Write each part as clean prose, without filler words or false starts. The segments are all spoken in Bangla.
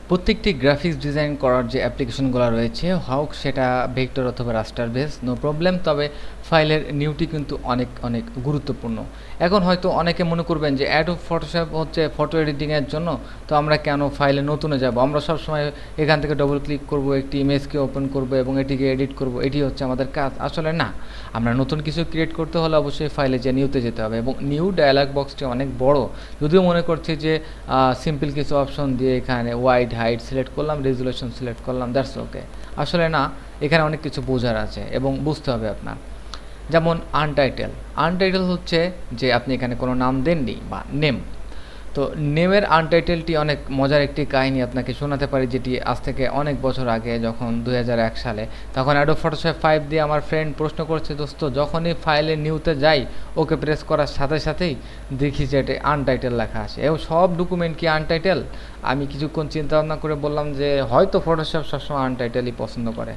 প্রত্যেকটি গ্রাফিক্স ডিজাইন করার যে অ্যাপ্লিকেশনগুলো রয়েছে হোক সেটা ভেক্টর অথবা রাস্টার বেস নো প্রবলেম, তবে ফাইলের নিউটি কিন্তু অনেক অনেক গুরুত্বপূর্ণ। এখন হয়তো অনেকে মনে করবেন যে অ্যাডোব ফটোশপ হচ্ছে ফটো এডিটিংয়ের জন্য, তো আমরা কেন ফাইলে নতুনে যাব? আমরা সবসময় এখান থেকে ডবল ক্লিক করব, একটি ইমেজকে ওপেন করব এবং এটিকে এডিট করব, এটি হচ্ছে আমাদের কাজ। আসলে না, আমরা নতুন কিছু ক্রিয়েট করতে হলে অবশ্যই ফাইলে যে নিউতে যেতে হবে এবং নিউ ডায়ালগ বক্সটি অনেক বড়। যদিও মনে করছি যে সিম্পল কিছু অপশন দিয়ে এখানে ওয়াইড হাইট সিলেক্ট করলাম, রেজুলেশন সিলেক্ট করলাম, দ্যাটস ওকে। আসলে না, এখানে অনেক কিছু বোঝার আছে এবং বুঝতে হবে আপনার। যেমন আনটাইটেল হচ্ছে যে আপনি এখানে কোনো নাম দেননি বা নেম। তো নেমের আনটাইটেলটি অনেক মজার একটি কাহিনী আপনাকে শোনাতে পারি, যেটি আজ থেকে অনেক বছর আগে, যখন 2001 সালে, তখন অ্যাডোব ফটোশপ 5 দিয়ে আমার ফ্রেন্ড প্রশ্ন করছে, দোস্ত যখনই ফাইলে নিউতে যাই ওকে প্রেস করার সাথে সাথেই দেখি যে এটা আনটাইটেল লেখা আছে এবং সব ডকুমেন্ট কি আনটাইটেল। আমি কিছুক্ষণ চিন্তা ভাবনা করে বললাম যে হয়তো ফটোশপ সবসময় আনটাইটেলই পছন্দ করে।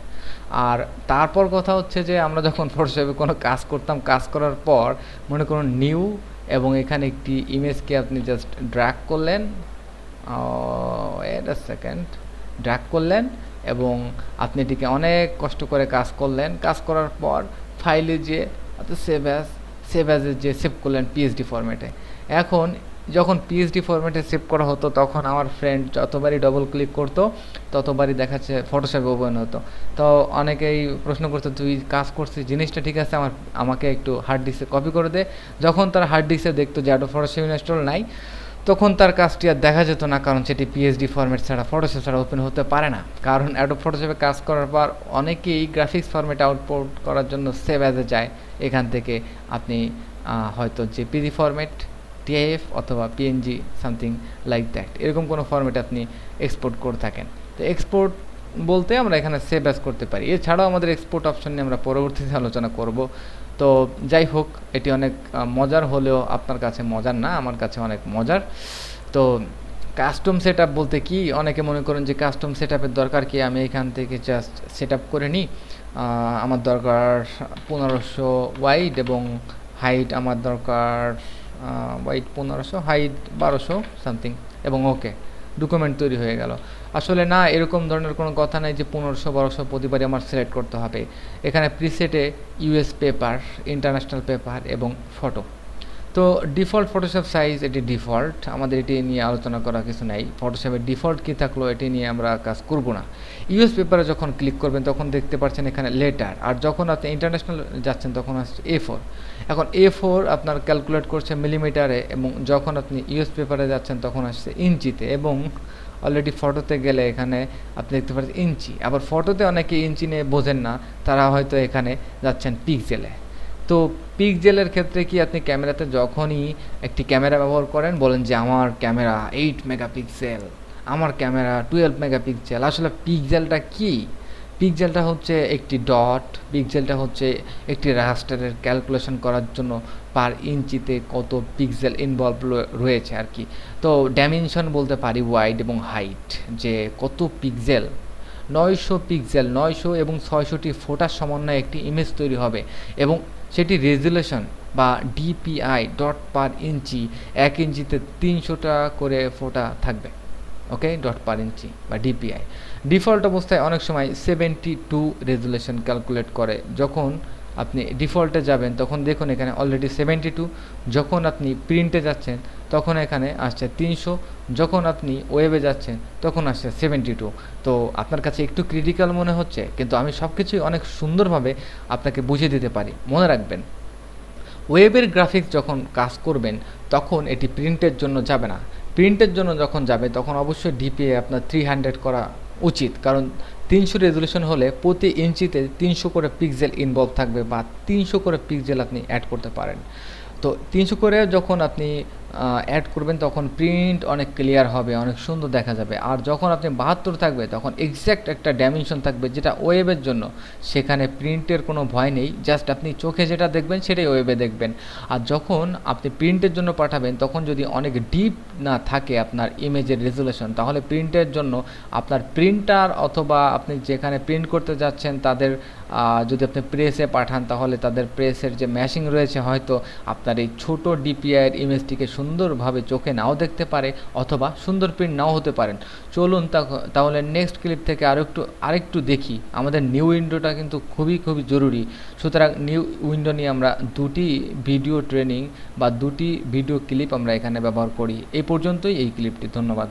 আর তারপর কথা হচ্ছে যে আমরা যখন ফটোশপে কোনো কাজ করতাম, কাজ করার পর মনে করুন নিউ এবং এখানে একটি ইমেজকে আপনি জাস্ট ড্র্যাগ করলেন, ওয়েট আ সেকেন্ড, ড্র্যাগ করলেন এবং আপনি এটিকে অনেক কষ্ট করে কাজ করলেন। কাজ করার পর ফাইলে যে সেভ অ্যাজে যে সেভ করলেন পিএসডি ফরম্যাটে। এখন যখন পিএসডি ফরম্যাটে সেভ করা হতো তখন আমার ফ্রেন্ড যতবারই ডবল ক্লিক করতো ততবারই দেখাচ্ছে ফটোশপে ওপেন হতো। তো অনেকেই প্রশ্ন করতো, তুই কাজ করছিস, জিনিসটা ঠিক আছে, আমাকে একটু হার্ড ডিস্কে কপি করে দে। যখন তার হার্ড ডিস্কে দেখতো যে অ্যাডোব ফটোশপ ইনস্টল নাই, তখন তার কাজটি আর দেখা যেত না, কারণ সেটি পিএসডি ফরম্যাট ছাড়া ফটোশপ ছাড়া ওপেন হতে পারে না। কারণ অ্যাডোব ফটোশপে কাজ করার পর অনেকেই গ্রাফিক্স ফরম্যাটে আউটপুট করার জন্য সেভ অ্যাজে যায়। এখান থেকে আপনি হয়তো জেপিজি ফরম্যাট, টিআইএফ অথবা পিএনজি সামথিং লাইক দ্যাট, এরকম কোনো ফরম্যাটে আপনি এক্সপোর্ট করে থাকেন। তো এক্সপোর্ট বলতে আমরা এখানে সেভ অ্যাজ করতে পারি। এছাড়াও আমাদের এক্সপোর্ট অপশন নিয়ে আমরা পরবর্তীতে আলোচনা করব। তো যাই হোক, এটি অনেক মজার হলেও আপনার কাছে মজার না, আমার কাছে অনেক মজার। তো কাস্টম সেট আপ বলতে কি, অনেকে মনে করেন যে কাস্টম সেট আপের দরকার কি, আমি এখান থেকে জাস্ট সেট আপ করে নিই। আমার দরকার 1500 ওয়াইড এবং হাইট আমার দরকার ওয়াইড 1500, হাইট 1200 সামথিং এবং ওকে, ডকুমেন্ট তৈরি হয়ে গেল। আসলে না, এরকম ধরনের কোনো কথা নাই যে 1500 1200 প্রতিবারই আমার সিলেক্ট করতে হবে। এখানে প্রিসেটে ইউএস পেপার, ইন্টারন্যাশনাল পেপার এবং ফটো। তো ডিফল্ট ফটোশপ সাইজ, এটি ডিফল্ট, আমাদের এটি নিয়ে আলোচনা করা কিছু নাই। ফটোশপের ডিফল্ট কী থাকলো এটি নিয়ে আমরা কাজ করব না। ইউএস পেপারে যখন ক্লিক করবেন তখন দেখতে পাচ্ছেন এখানে লেটার, আর যখন আপনি ইন্টারন্যাশনাল যাচ্ছেন তখন আসছে A4। এখন A4 আপনার ক্যালকুলেট করছে মিলিমিটারে এবং যখন আপনি ইউএস পেপারে যাচ্ছেন তখন আসছে ইঞ্চিতে এবং অলরেডি ফটোতে গেলে এখানে আপনি দেখতে পাচ্ছেন ইঞ্চি। আবার ফটোতে অনেকে ইঞ্চি নিয়ে বোঝেন না, তারা হয়তো এখানে যাচ্ছেন পিক্সেলে। তো পিক্সেলের ক্ষেত্রে কি, আপনি ক্যামেরাতে যখনই একটি ক্যামেরা ব্যবহার করেন বলেন যে আমার ক্যামেরা 8 মেগাপিক্সেল, আমার ক্যামেরা 12 মেগাপিক্সেল, আসলে পিক্সেলটা কি? পিক্সেলটা হচ্ছে একটি ডট, পিক্সেলটা হচ্ছে একটি রাস্টারের ক্যালকুলেশন করার জন্য পার ইঞ্চিতে কত পিক্সেল ইনভলভ রয়েছে আর কি। তো ডাইমেনশন বলতে পারি ওয়াইড এবং হাইট, যে কত পিক্সেল, 900 পিক্সেল, 900 এবং 600টি ফোটার সমন্বয়ে একটি ইমেজ তৈরি হবে এবং সেটি রেজুলেশন বা ডিপিআই ডট পার ইঞ্চি, 1 ইঞ্চিতে 300টা করে ফোটা থাকবে। ওকে, ডট পার ইঞ্চি বা ডিপিআই। ডিফল্ট অবস্থায় অনেক সময় 72 রেজুলেশন ক্যালকুলেট করে। যখন আপনি ডিফল্টে যাবেন তখন দেখুন এখানে অলরেডি 72, যখন আপনি প্রিন্টে যাচ্ছেন তখন এখানে আসছে 300, যখন আপনি ওয়েবে যাচ্ছেন তখন আসছে 72। তো আপনার কাছে একটু ক্রিটিক্যাল মনে হচ্ছে, কিন্তু আমি সব কিছুই অনেক সুন্দরভাবে আপনাকে বুঝিয়ে দিতে পারি। মনে রাখবেন, ওয়েবের গ্রাফিক্স যখন কাজ করবেন তখন এটি প্রিন্টের জন্য যাবে না। প্রিন্টের জন্য যখন যাবে তখন অবশ্যই ডিপিএ আপনার 300 করা উচিত, কারণ 300 রেজুলেশন হলে প্রতি ইঞ্চিতে 300 করে পিক্সেল ইনভলভ থাকবে বা 300 করে পিক্সেল আপনি অ্যাড করতে পারেন। তো 300 করে যখন আপনি অ্যাড করবেন তখন প্রিন্ট অনেক ক্লিয়ার হবে, অনেক সুন্দর দেখা যাবে। আর যখন আপনি 72 থাকবে তখন এক্স্যাক্ট একটা ডাইমেনশন থাকবে যেটা ওয়েবের জন্য, সেখানে প্রিন্টের কোনো ভয় নেই, জাস্ট আপনি চোখে যেটা দেখবেন সেটাই ওয়েবে দেখবেন। আর যখন আপনি প্রিন্টের জন্য পাঠাবেন তখন যদি অনেক ডিপ না থাকে আপনার ইমেজের রেজুলেশন, তাহলে প্রিন্টের জন্য আপনার প্রিন্টার অথবা আপনি যেখানে প্রিন্ট করতে যাচ্ছেন তাদের যদি আপনি প্রেসে পাঠান তাহলে তাদের প্রেসের যে ম্যাশিং রয়েছে হয়তো আপনার এই ছোটো ডিপিআইয়ের ইমেজটিকে সুন্দরভাবে চোখে নাও দেখতে পারে অথবা সুন্দর প্রিন্ট নাও হতে পারেন। চলুন তাহলে নেক্সট ক্লিপ থেকে আরেকটু দেখি। আমাদের নিউ উইন্ডোটা কিন্তু খুবই জরুরি। সুতরাং নিউ উইন্ডো নিয়ে আমরা দুটি ভিডিও ট্রেনিং বা দুটি ভিডিও ক্লিপ আমরা এখানে ব্যবহার করি। এই পর্যন্তই এই ক্লিপটি। ধন্যবাদ।